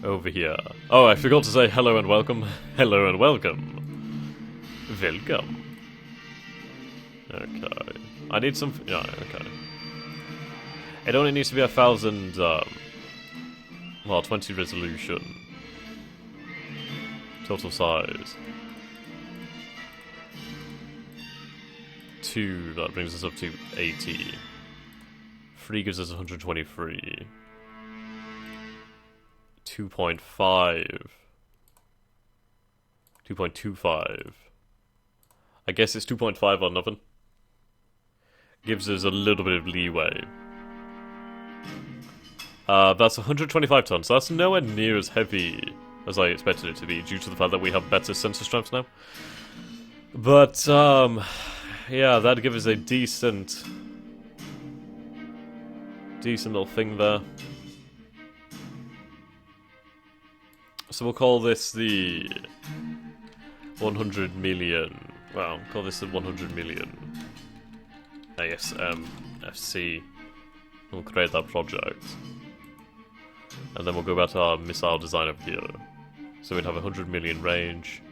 over here. Oh, I forgot to say hello and welcome. Hello and welcome. Welcome. Okay. I need some... yeah, okay. It only needs to be 1,000, well, 20 resolution. Total size. 2, that brings us up to 80. 3 gives us 123. 2.5. 2.25. I guess it's 2.5 or nothing. Gives us a little bit of leeway. That's 125 tons, so that's nowhere near as heavy as I expected it to be, due to the fact that we have better sensor strength now. But, yeah, that'd give us a decent little thing there. So we'll call this the 100 million. Well, we'll call this the 100 million ASM FC. We'll create that project. And then we'll go back to our missile design over here. So we'd have 100 million range.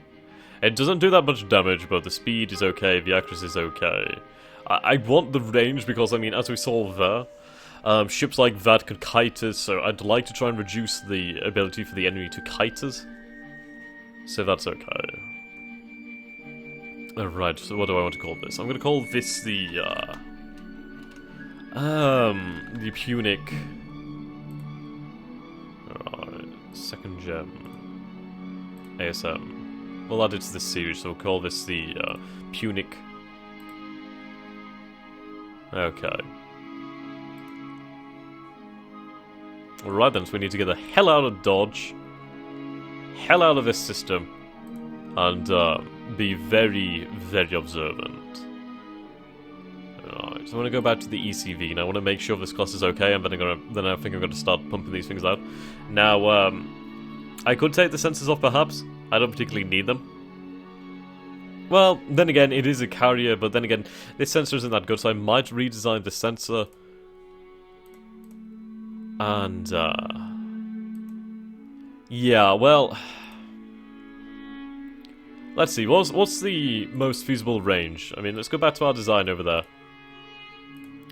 It doesn't do that much damage, but the speed is okay, the accuracy is okay. I want the range because, I mean, as we saw there, ships like that could kite us, so I'd like to try and reduce the ability for the enemy to kite us. So that's okay. Alright, so what do I want to call this? I'm going to call this the Punic. Alright, second gem. ASM. We'll add it to this series, so we'll call this the Punic. Okay. Alright then, so we need to get the hell out of Dodge, hell out of this system, and be very, very observant. Alright, so I want to go back to the ECV, and I want to make sure this class is okay, and then I think I'm going to start pumping these things out. Now, I could take the sensors off perhaps. I don't particularly need them. Well, then again, it is a carrier, but then again, this sensor isn't that good, so I might redesign the sensor. And, yeah, well, let's see, what's the most feasible range? I mean, let's go back to our design over there.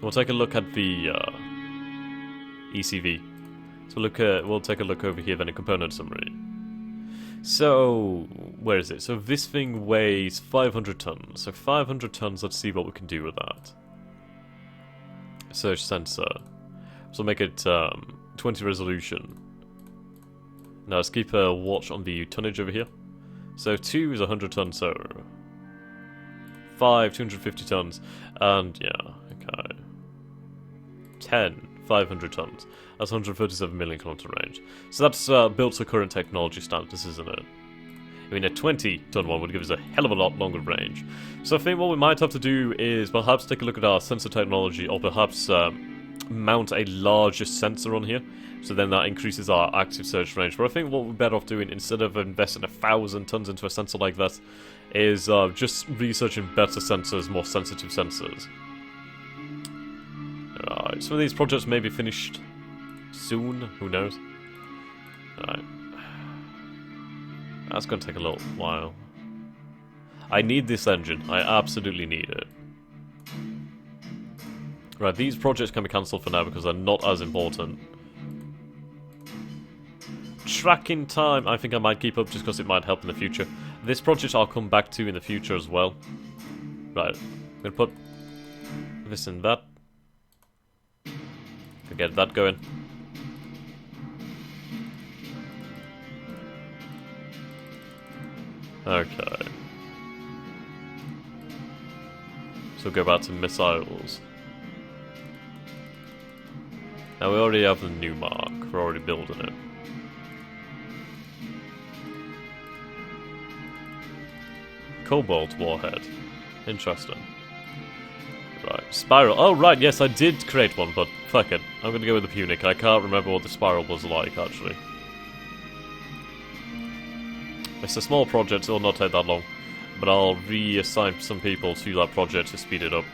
We'll take a look at the, ECV. So we'll take a look over here then in component summary. So, where is it? So this thing weighs 500 tons. So 500 tons, let's see what we can do with that. Search sensor. So make it 20 resolution. Now let's keep a watch on the tonnage over here. So 2 is 100 tons, so 5, 250 tons, and yeah, okay. 10, 500 tons. That's 137 million kilometer range. So that's built to current technology standards, isn't it? I mean, a 20-ton one would give us a hell of a lot longer range. So I think what we might have to do is perhaps take a look at our sensor technology, or perhaps mount a larger sensor on here, so then that increases our active search range. But I think what we're better off doing, instead of investing 1,000 tons into a sensor like that, is just researching better sensors, more sensitive sensors. Alright, some of these projects may be finished soon, who knows? Alright. That's going to take a little while. I need this engine, I absolutely need it. Right, these projects can be cancelled for now because they're not as important. Tracking time, I think I might keep up just because it might help in the future. This project I'll come back to in the future as well. Right, I'm going to put this in that. Get that going. Okay. So go back to missiles. Now we already have the new mark, we're already building it. Cobalt warhead. Interesting. Right, spiral. Oh right, yes I did create one, but fuck it. I'm gonna go with the Punic. I can't remember what the spiral was like, actually. It's a small project, so it'll not take that long. But I'll reassign some people to that project to speed it up.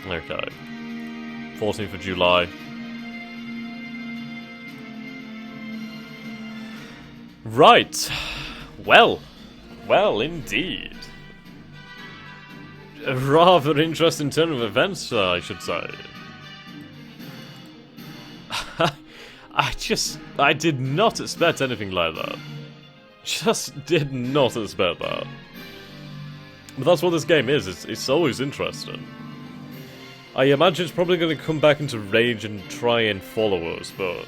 Okay. 14th of July. Right. Well, indeed. A rather interesting turn of events, I should say. I did not expect anything like that. Just did not expect that. But that's what this game is, it's always interesting. I imagine it's probably going to come back into range and try and follow us, but...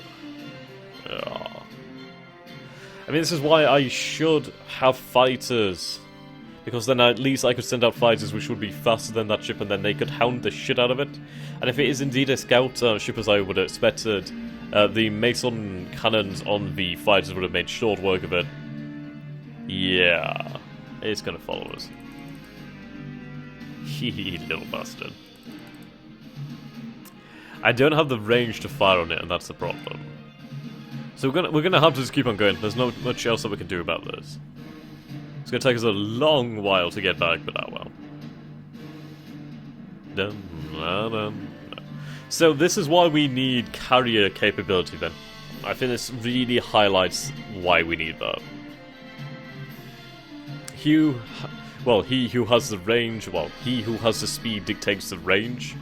I mean, this is why I should have fighters. Because then at least I could send out fighters which would be faster than that ship, and then they could hound the shit out of it. And if it is indeed a scout ship as I would have expected, the Mason cannons on the fighters would have made short work of it. Yeah, it's gonna follow us. Hee little bastard. I don't have the range to fire on it, and that's the problem. So we're gonna have to just keep on going. There's not much else that we can do about this. It's gonna take us a long while to get back, but well. So this is why we need carrier capability then. I think this really highlights why we need that. He who has the range, he who has the speed dictates the range.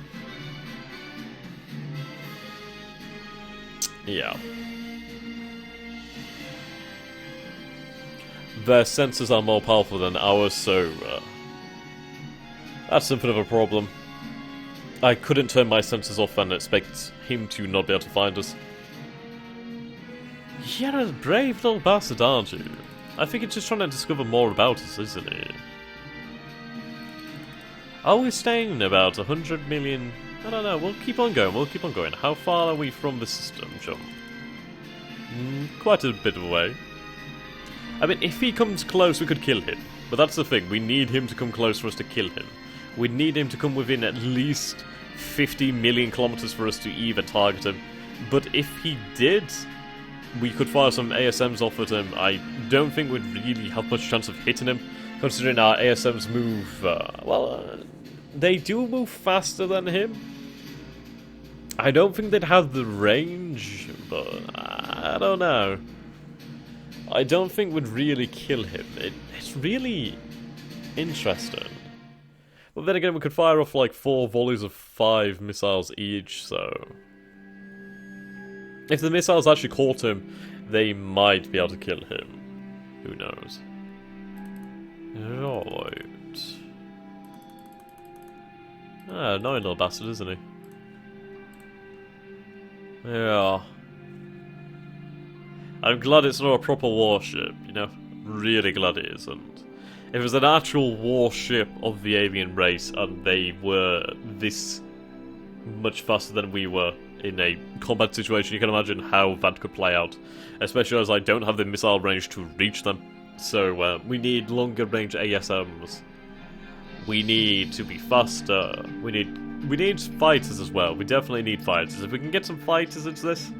Yeah. Their sensors are more powerful than ours, so that's something of a problem. I couldn't turn my sensors off and expect him to not be able to find us. You're a brave little bastard, aren't you? I think it's just trying to discover more about us, isn't it? Are we staying about 100 million? I don't know, we'll keep on going, How far are we from the system, John? Quite a bit of a way. I mean, if he comes close, we could kill him. But that's the thing, we need him to come close for us to kill him. We need him to come within at least 50 million kilometers for us to even target him. But if he did, we could fire some ASMs off at him. I don't think we'd really have much chance of hitting him, considering our ASMs move, they do move faster than him. I don't think they'd have the range, but I don't know. I don't think we'd really kill him. It's really interesting. But then again, we could fire off like 4 volleys of 5 missiles each, so... If the missiles actually caught him, they might be able to kill him. Who knows? Right. Annoying little bastard, isn't he? Yeah. I'm glad it's not a proper warship, you know? Really glad it isn't. If it was an actual warship of the alien race and they were this much faster than we were in a combat situation, you can imagine how that could play out. Especially as I don't have the missile range to reach them. So we need longer range ASMs. We need to be faster. We need fighters as well. We definitely need fighters. If we can get some fighters into this,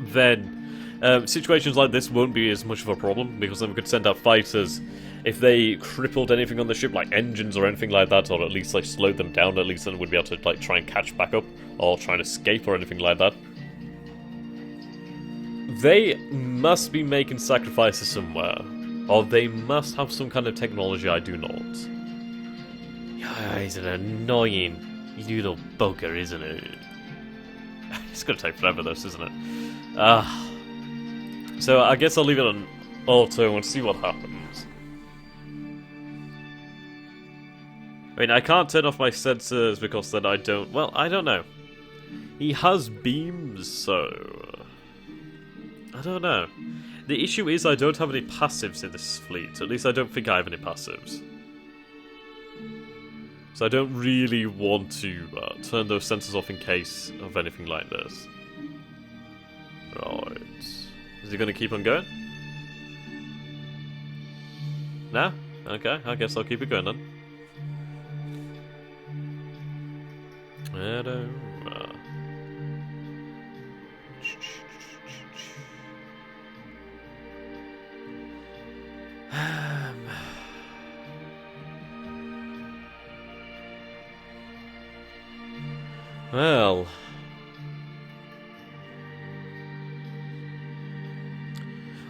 then situations like this won't be as much of a problem, because then we could send out fighters. If they crippled anything on the ship, like engines or anything like that, or at least like slowed them down, at least then we'd be able to like try and catch back up, or try and escape or anything like that. They must be making sacrifices somewhere, or they must have some kind of technology I do not. Yeah, he's an annoying little bugger, isn't it? It's gonna take forever, this, isn't it? So I guess I'll leave it on auto and see what happens. I mean, I can't turn off my sensors because then I don't... Well, I don't know. He has beams, so... I don't know. The issue is I don't have any passives in this fleet. At least I don't think I have any passives. So I don't really want to turn those sensors off in case of anything like this. Right. Is he going to keep on going? No? Okay, I guess I'll keep it going then. Well...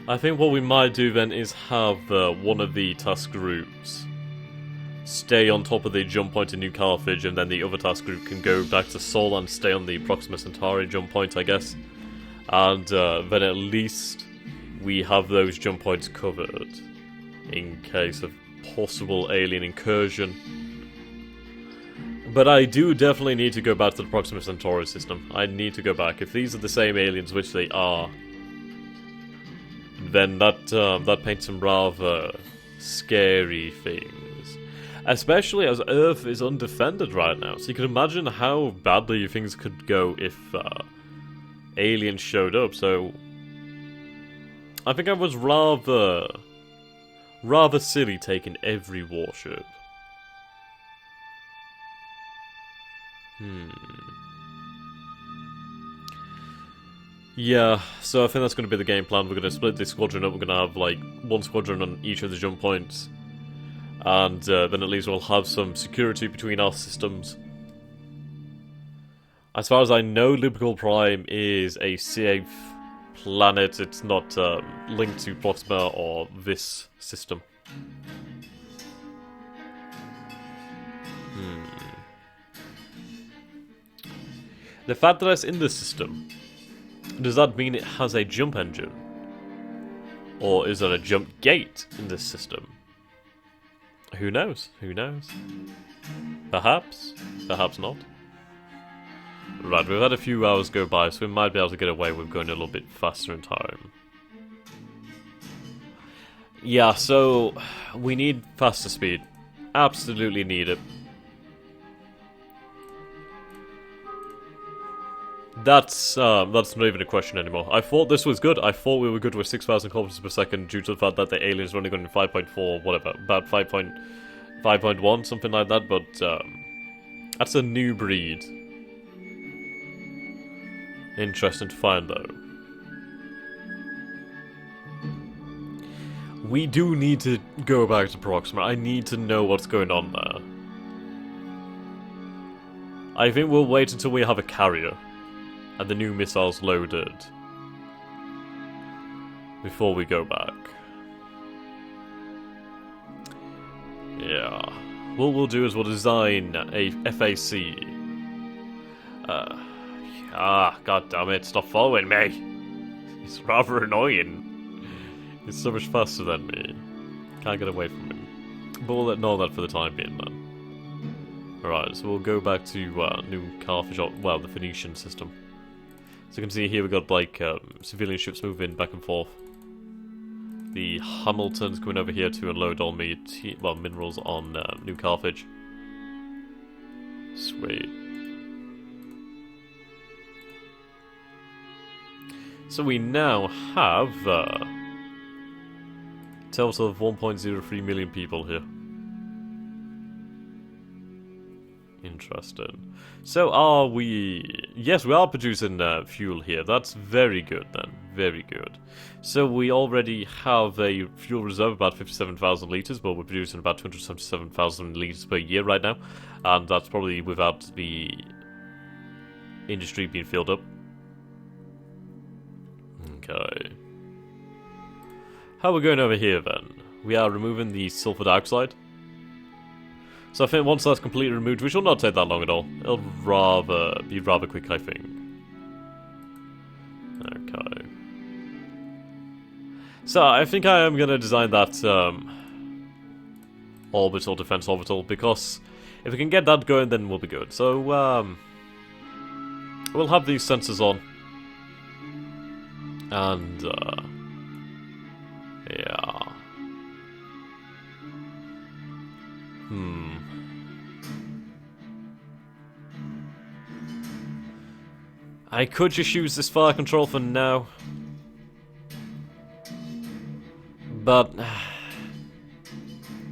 I think what we might do then is have one of the task groups stay on top of the jump point in New Carthage, and then the other task group can go back to Sol and stay on the Proxima Centauri jump point, I guess. And then at least we have those jump points covered in case of possible alien incursion. But I do definitely need to go back to the Proxima Centauri system. I need to go back. If these are the same aliens, which they are, then that paints some rather scary things. Especially as Earth is undefended right now. So you can imagine how badly things could go if aliens showed up. So I think I was rather silly taking every warship. Yeah, so I think that's going to be the game plan. We're going to split this squadron up. We're going to have, like, one squadron on each of the jump points. And then at least we'll have some security between our systems. As far as I know, Liverpool Prime is a safe planet. It's not linked to Proxima or this system. The fact that it's in this system, does that mean it has a jump engine? Or is there a jump gate in this system? Who knows? Who knows? Perhaps. Perhaps not. Right, we've had a few hours go by, so we might be able to get away with going a little bit faster in time. Yeah, so we need faster speed. Absolutely need it. That's not even a question anymore. I thought this was good. I thought we were good with 6,000 kilometers per second due to the fact that the aliens were only going in 5.4, whatever, about 5.1, something like that, but that's a new breed. Interesting to find, though. We do need to go back to Proxima. I need to know what's going on there. I think we'll wait until we have a carrier and the new missiles loaded before we go back. Yeah. What we'll do is we'll design a FAC. God damn it, stop following me. It's rather annoying. He's so much faster than me. Can't get away from him. But we'll ignore that for the time being, then. Alright, so we'll go back to New Carthage, well, the Phoenician system. So you can see here we've got, like, civilian ships moving back and forth. The Hamilton's going over here to unload all minerals on New Carthage. Sweet. So we now have total of 1.03 million people here. Interesting. So are we... Yes, we are producing fuel here. That's very good then. Very good. So we already have a fuel reserve of about 57,000 litres, but we're producing about 277,000 litres per year right now. And that's probably without the industry being filled up. Okay. How are we going over here then? We are removing the sulfur dioxide. So I think once that's completely removed, which will not take that long at all, it'll be rather quick, I think. Okay. So I think I am going to design that orbital, defense orbital, because if we can get that going, then we'll be good. So we'll have these sensors on. And, yeah. I could just use this fire control for now. But...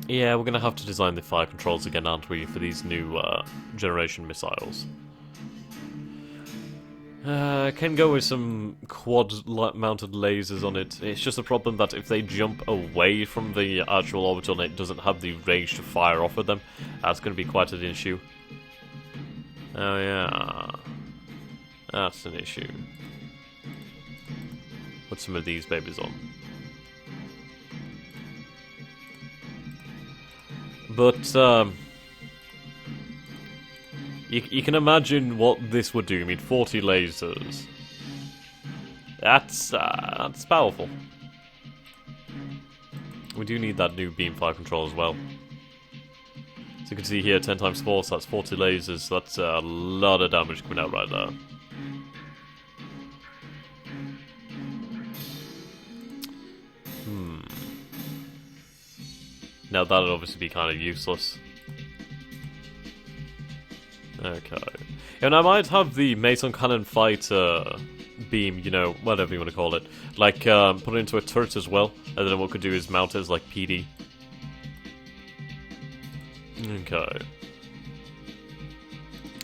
yeah, we're gonna have to design the fire controls again, aren't we, for these new generation missiles. Can go with some quad-mounted lasers on it. It's just a problem that if they jump away from the actual orbital and it doesn't have the range to fire off at them, that's going to be quite an issue. Oh yeah. That's an issue. Put some of these babies on. But, you can imagine what this would do. I mean, 40 lasers. That's powerful. We do need that new beam fire control as well. So you can see here, 10 times 4, so that's 40 lasers. So that's a lot of damage coming out right there. Now that'd obviously be kind of useless. Okay. And I might have the Mason Cannon Fighter beam, you know, whatever you want to call it. Like, put it into a turret as well. And then what we could do is mount it as, like, PD. Okay.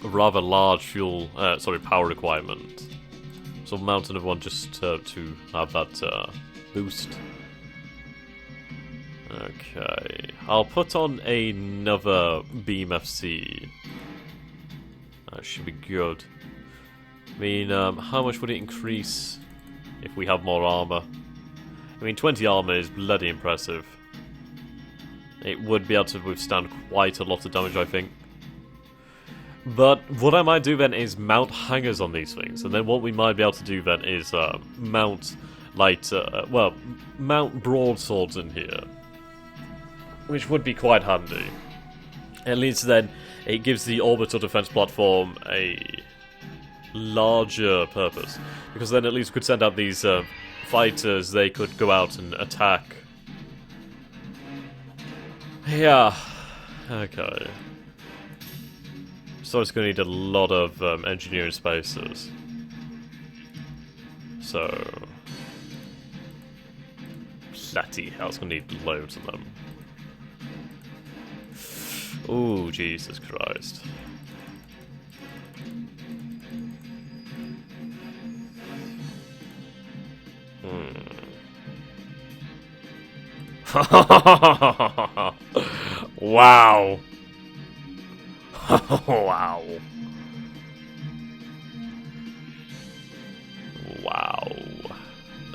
A rather large power requirement. So mount another one just to have that, boost. Okay. I'll put on another beam FC. That should be good. I mean, how much would it increase if we have more armor? I mean, 20 armor is bloody impressive. It would be able to withstand quite a lot of damage, I think. But what I might do then is mount hangers on these things, and then what we might be able to do then is mount mount broadswords in here, which would be quite handy. At least then it gives the orbital defense platform a larger purpose, because then at least we could send out these fighters. They could go out and attack. Yeah. Okay. So it's going to need a lot of engineering spaces. So, bloody hell, it's going to need loads of them. Ooh, Jesus Christ. Wow. Wow. Wow.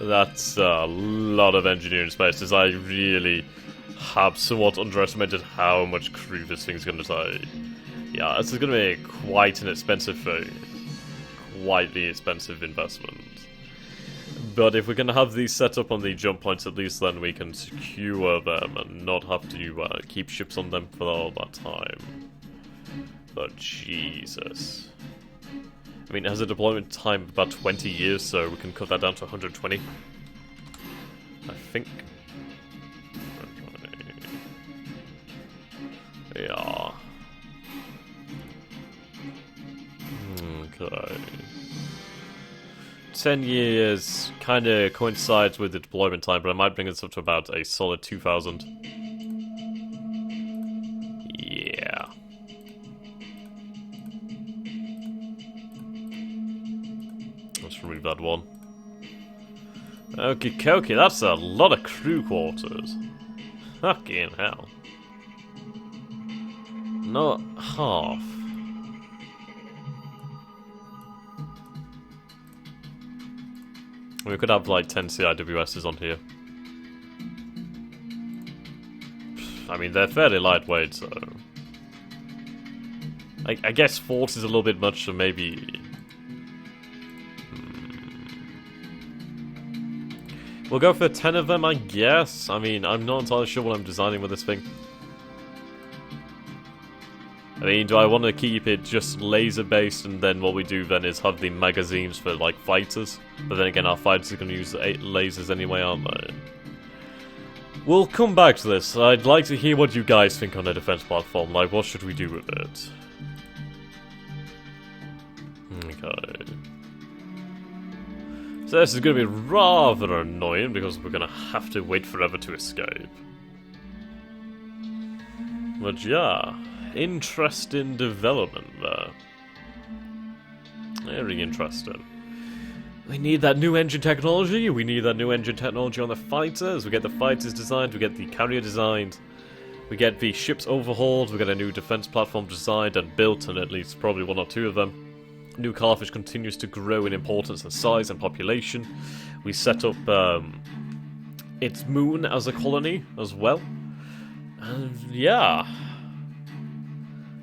That's a lot of engineering spaces. I really have somewhat underestimated how much crew this thing's going to take. Yeah, this is going to be quite an expensive thing. Quite the expensive investment. But if we're going to have these set up on the jump points, at least then we can secure them and not have to keep ships on them for all that time. But Jesus. I mean, it has a deployment time of about 20 years, so we can cut that down to 120. I think. Yeah. Okay. 10 years kind of coincides with the deployment time, but I might bring this up to about a solid 2,000. Yeah. Let's remove that one. Okie dokie, that's a lot of crew quarters. Fucking hell. Not half. We could have like 10 CIWSs on here. I mean, they're fairly lightweight, so... I guess 40 is a little bit much, so maybe... We'll go for 10 of them, I guess. I mean, I'm not entirely sure what I'm designing with this thing. I mean, do I want to keep it just laser-based, and then what we do then is have the magazines for, like, fighters? But then again, our fighters are going to use 8 lasers anyway, aren't they? We'll come back to this. I'd like to hear what you guys think on a defense platform. Like, what should we do with it? Okay. So this is going to be rather annoying, because we're going to have to wait forever to escape. But yeah... Interesting development there. Very interesting. We need that new engine technology. We need that new engine technology on the fighters. We get the fighters designed. We get the carrier designed. We get the ships overhauled, we get a new defense platform designed and built, and at least probably one or two of them. New Carthage continues to grow in importance and size and population. We set up its moon as a colony as well. And yeah.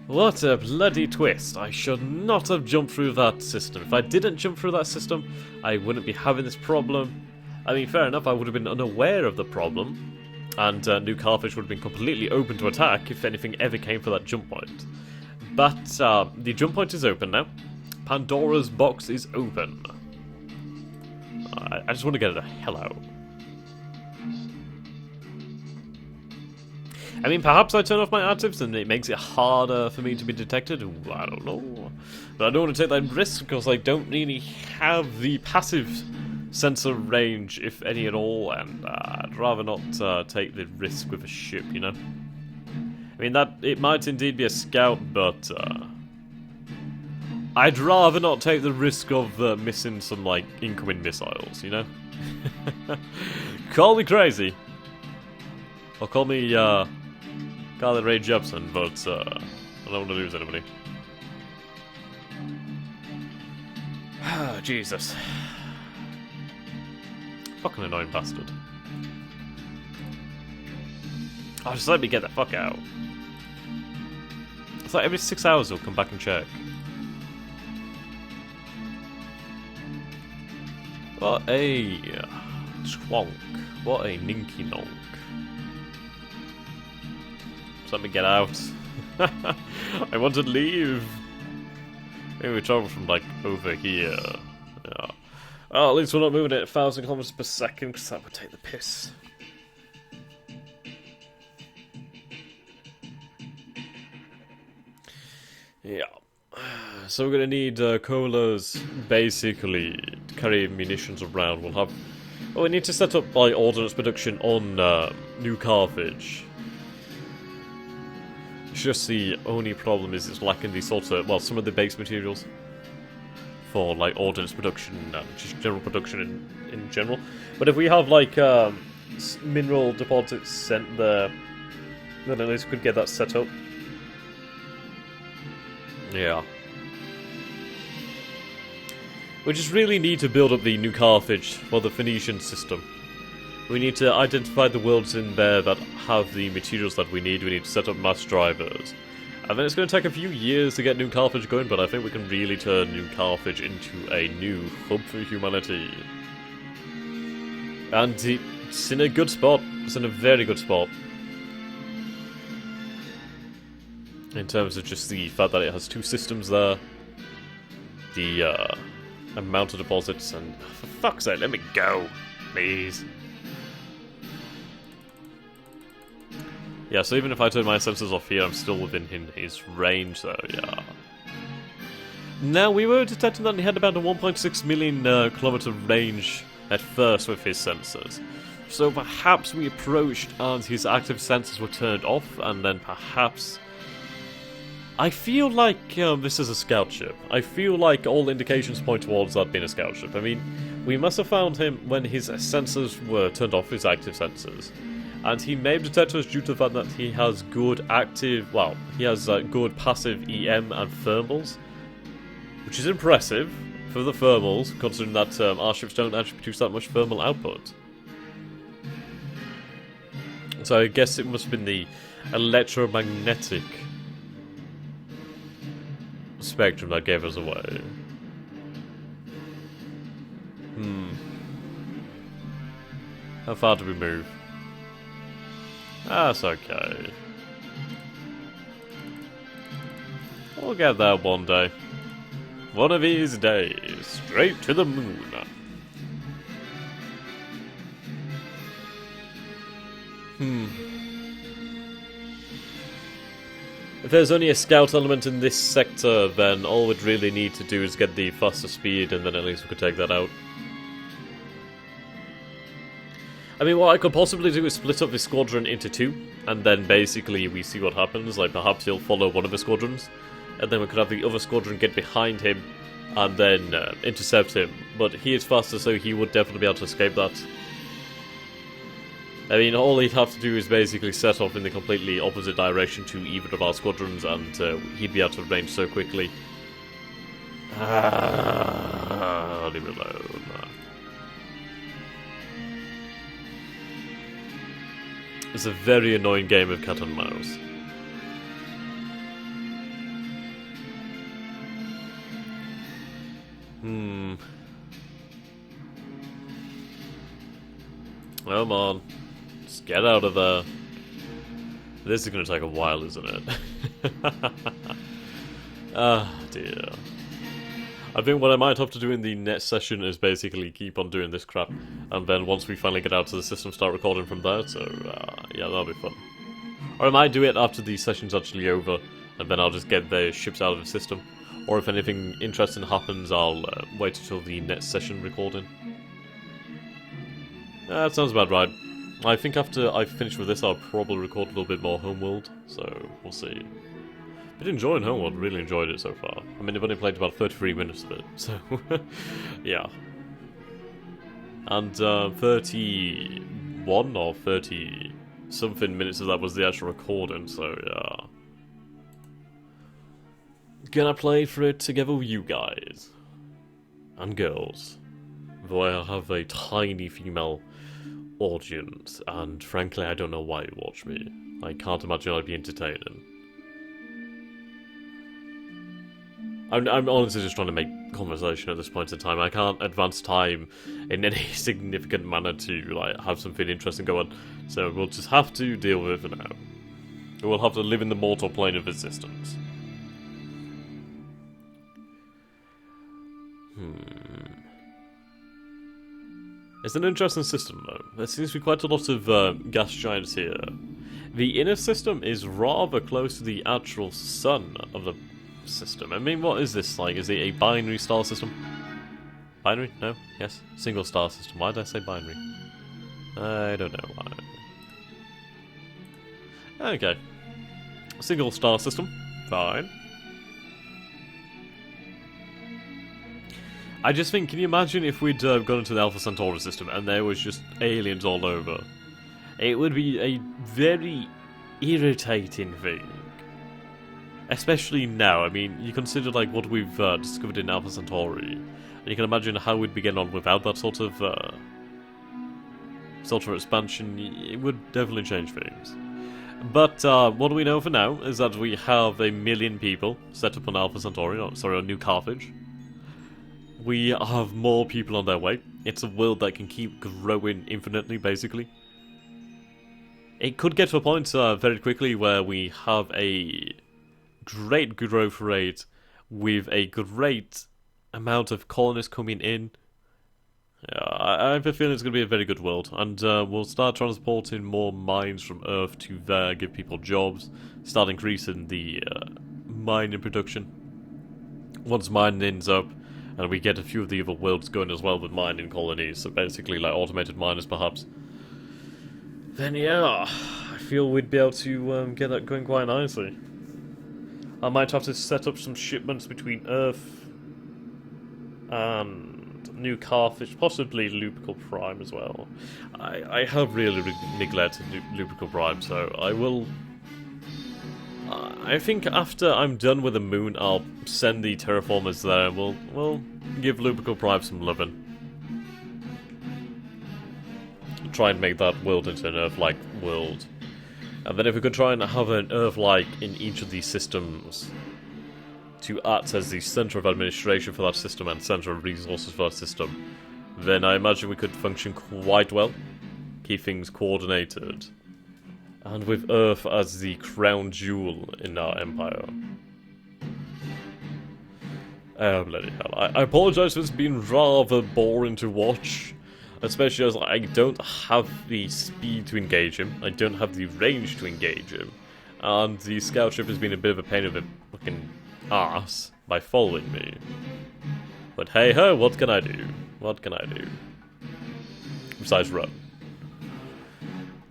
What a bloody twist. I should not have jumped through that system. If I didn't jump through that system, I wouldn't be having this problem. I mean, fair enough, I would have been unaware of the problem. And New Carthage would have been completely open to attack if anything ever came for that jump point. But the jump point is open now. Pandora's box is open. I just want to get the hell out. I mean, perhaps I turn off my actives and it makes it harder for me to be detected. Ooh, I don't know. But I don't want to take that risk because I don't really have the passive sensor range, if any at all, and I'd rather not take the risk with a ship, you know? I mean, that it might indeed be a scout, but I'd rather not take the risk of missing some, like, incoming missiles, you know? Call me crazy. Or call me, Carly Rae Jepsen, but I don't want to lose anybody. Jesus. Fucking annoying bastard. Oh, just let me get the fuck out. It's like every 6 hours he'll come back and check. What a twonk. What a ninky nonk. Just let me get out. I want to leave. Maybe we travel from, like, over here. Yeah. Well, at least we're not moving at 1,000 kilometers per second, because that would take the piss. Yeah. So we're going to need colas, basically, to carry munitions around. We'll have... Oh, we need to set up, like, ordnance production on New Carthage. It's just the only problem is it's lacking the sort of... Well, some of the base materials for, like, ordnance production and just general production in general. But if we have, like, mineral deposits sent there, then at least we could get that set up. Yeah. We just really need to build up the New Carthage for the Phoenician system. We need to identify the worlds in there that have the materials that we need. We need to set up mass drivers. And then it's going to take a few years to get New Carthage going, but I think we can really turn New Carthage into a new hub for humanity. And it's in a good spot. It's in a very good spot. In terms of just the fact that it has two systems there. The amount of deposits, and for fuck's sake, let me go, please. Yeah, so even if I turn my sensors off here, I'm still within his range, so yeah. Now, we were detecting that he had about a 1.6 million kilometer range at first with his sensors. So perhaps we approached and his active sensors were turned off, and then perhaps... I feel like this is a scout ship. I feel like all indications point towards that being a scout ship. I mean, we must have found him when his sensors were turned off, his active sensors. And he may have detected us due to the fact that he has good active... Well, he has good passive EM and thermals. Which is impressive for the thermals, considering that our ships don't actually produce that much thermal output. So I guess it must have been the electromagnetic spectrum that gave us away. How far do we move? That's okay. We'll get there one day. One of these days. Straight to the moon. If there's only a scout element in this sector, then all we'd really need to do is get the faster speed, and then at least we could take that out. I mean, what I could possibly do is split up the squadron into two, and then basically we see what happens. Like, perhaps he'll follow one of the squadrons, and then we could have the other squadron get behind him, and then intercept him. But he is faster, so he would definitely be able to escape that. I mean, all he'd have to do is basically set off in the completely opposite direction to either of our squadrons, and he'd be able to range so quickly. Leave it alone. It's a very annoying game of cat and mouse. Come on. Just get out of there. This is going to take a while, isn't it? Ah, dear. I think what I might have to do in the next session is basically keep on doing this crap, and then once we finally get out to the system, start recording from there, so yeah, that'll be fun. Or I might do it after the session's actually over, and then I'll just get the ships out of the system. Or if anything interesting happens, I'll wait until the next session recording. That sounds about right. I think after I finish with this, I'll probably record a little bit more Homeworld, so we'll see. Been enjoying Homeworld, really enjoyed it so far. I mean, I've only played about 33 minutes of it, so yeah. And 31 or 30 something minutes of that was the actual recording, so yeah. Gonna play for it together with you guys. And girls. Though I have a tiny female audience, and frankly I don't know why you watch me. I can't imagine I'd be entertaining. I'm honestly just trying to make conversation at this point in time. I can't advance time in any significant manner to like have something interesting go on, so we'll just have to deal with it for now. We'll have to live in the mortal plane of existence. It's an interesting system, though. There seems to be quite a lot of gas giants here. The inner system is rather close to the actual sun of the system. I mean, what is this like? Is it a binary star system? Binary? No? Yes? Single star system. Why did I say binary? I don't know why. Okay. Single star system. Fine. I just think, can you imagine if we'd gone into the Alpha Centauri system and there was just aliens all over? It would be a very irritating thing. Especially now. I mean, you consider like what we've discovered in Alpha Centauri, and you can imagine how we'd be getting on without that sort of expansion. It would definitely change things. But what we know for now is that we have 1 million people set up on Alpha Centauri, on New Carthage. We have more people on their way. It's a world that can keep growing infinitely, basically. It could get to a point very quickly where we have a great growth rate with a great amount of colonists coming in. I have a feeling it's going to be a very good world, and we'll start transporting more mines from Earth to there, give people jobs, start increasing the mining production. Once mining's up, and we get a few of the other worlds going as well with mining colonies, so basically like automated miners perhaps, then yeah, I feel we'd be able to get that going quite nicely. I might have to set up some shipments between Earth and New Carthage, possibly Lupercal Prime as well. I have really neglected Lupercal Prime, so I will... I think after I'm done with the moon, I'll send the terraformers there, and we'll give Lupercal Prime some loving. Try and make that world into an Earth-like world. And then if we could try and have an Earth-like in each of these systems to act as the center of administration for that system and center of resources for that system, then I imagine we could function quite well, keep things coordinated, and with Earth as the crown jewel in our empire. Oh, bloody hell. I apologise for this being rather boring to watch, especially as I don't have the speed to engage him, I don't have the range to engage him, and the scout ship has been a bit of a pain of a fucking ass by following me. But hey ho, what can I do? What can I do? Besides run.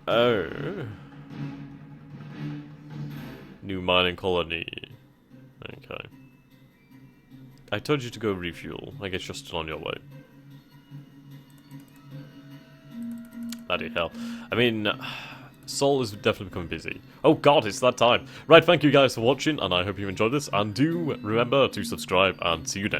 Oh. New mining colony. Okay. I told you to go refuel. I guess you're still on your way. bloody hell. I mean, Sol is definitely becoming busy. Oh god, it's that time. Right, thank you guys for watching, and I hope you enjoyed this, and do remember to subscribe, and see you next time.